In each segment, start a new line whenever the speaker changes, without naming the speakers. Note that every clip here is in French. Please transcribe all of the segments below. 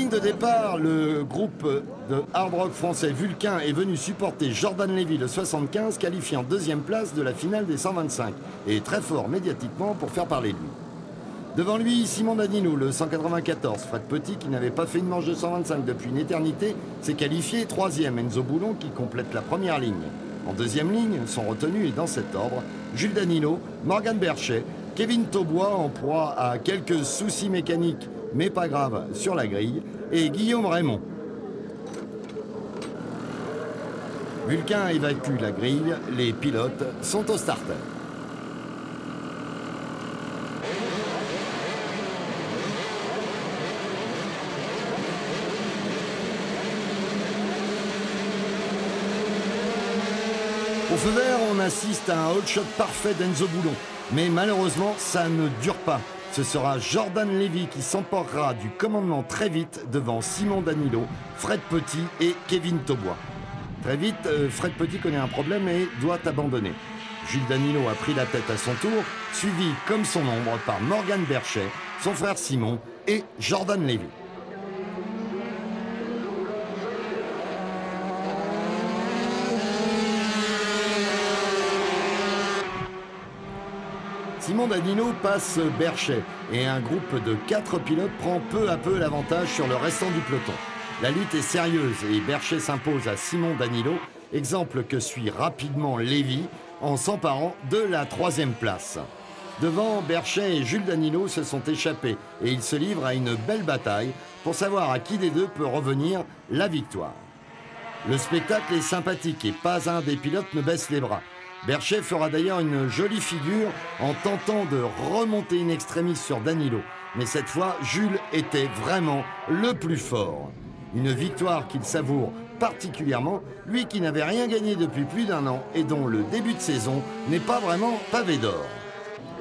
ligne de départ, le groupe de hard rock français Vulcain est venu supporter Jordan Levy, le 75, qualifié en deuxième place de la finale des 125, et très fort médiatiquement pour faire parler de lui. Devant lui, Simon Danilo, le 194. Fred Petit, qui n'avait pas fait une manche de 125 depuis une éternité, s'est qualifié troisième. Enzo Boulon, qui complète la première ligne. En deuxième ligne, sont retenus, et dans cet ordre, Jules Danilo, Morgan Berchet, Kevin Taubois, en proie à quelques soucis mécaniques, mais pas grave, sur la grille, et Guillaume Raymond. Vulcain évacue la grille, les pilotes sont au starter. Au feu vert, on assiste à un hold shot parfait d'Enzo Boulon. Mais malheureusement, ça ne dure pas. Ce sera Jordan Levy qui s'emportera du commandement très vite devant Simon Danilo, Fred Petit et Kevin Taubois. Très vite, Fred Petit connaît un problème et doit abandonner. Jules Danilo a pris la tête à son tour, suivi comme son ombre par Morgan Berchet, son frère Simon et Jordan Levy. Simon Danilo passe Berchet et un groupe de 4 pilotes prend peu à peu l'avantage sur le restant du peloton. La lutte est sérieuse et Berchet s'impose à Simon Danilo, exemple que suit rapidement Levy en s'emparant de la 3e place. Devant, Berchet et Jules Danilo se sont échappés et ils se livrent à une belle bataille pour savoir à qui des deux peut revenir la victoire. Le spectacle est sympathique et pas un des pilotes ne baisse les bras. Berchet fera d'ailleurs une jolie figure en tentant de remonter in extremis sur Danilo. Mais cette fois, Jules était vraiment le plus fort. Une victoire qu'il savoure particulièrement, lui qui n'avait rien gagné depuis plus d'1 an et dont le début de saison n'est pas vraiment pavé d'or.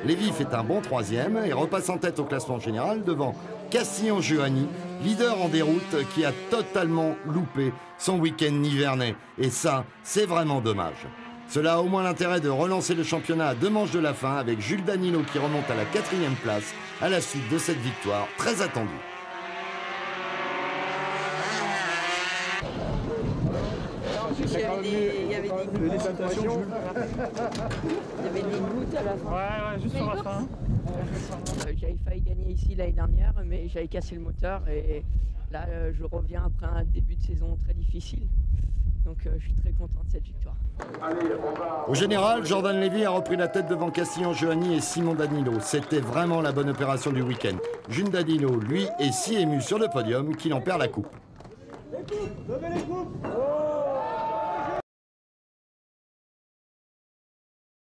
Levy fait un bon 3e et repasse en tête au classement général devant Castillon-Giovanni, leader en déroute qui a totalement loupé son week-end nivernais. Et ça, c'est vraiment dommage. Cela a au moins l'intérêt de relancer le championnat à 2 manches de la fin avec Jules Danilo qui remonte à la 4e place à la suite de cette victoire très attendue.
Il y avait des gouttes à la fin.
Ouais, juste sur la fin.
J'avais failli gagner ici l'année dernière, mais j'avais cassé le moteur et là je reviens après un début de saison très difficile. Donc je suis très content de cette victoire.
Au général, Jordan Levy a repris la tête devant Castillon-Giovanni et Simon Danilo. C'était vraiment la bonne opération du week-end. Jules Danilo, lui, est si ému sur le podium qu'il en perd la coupe.
Les coupes, levez les coupes. Oh.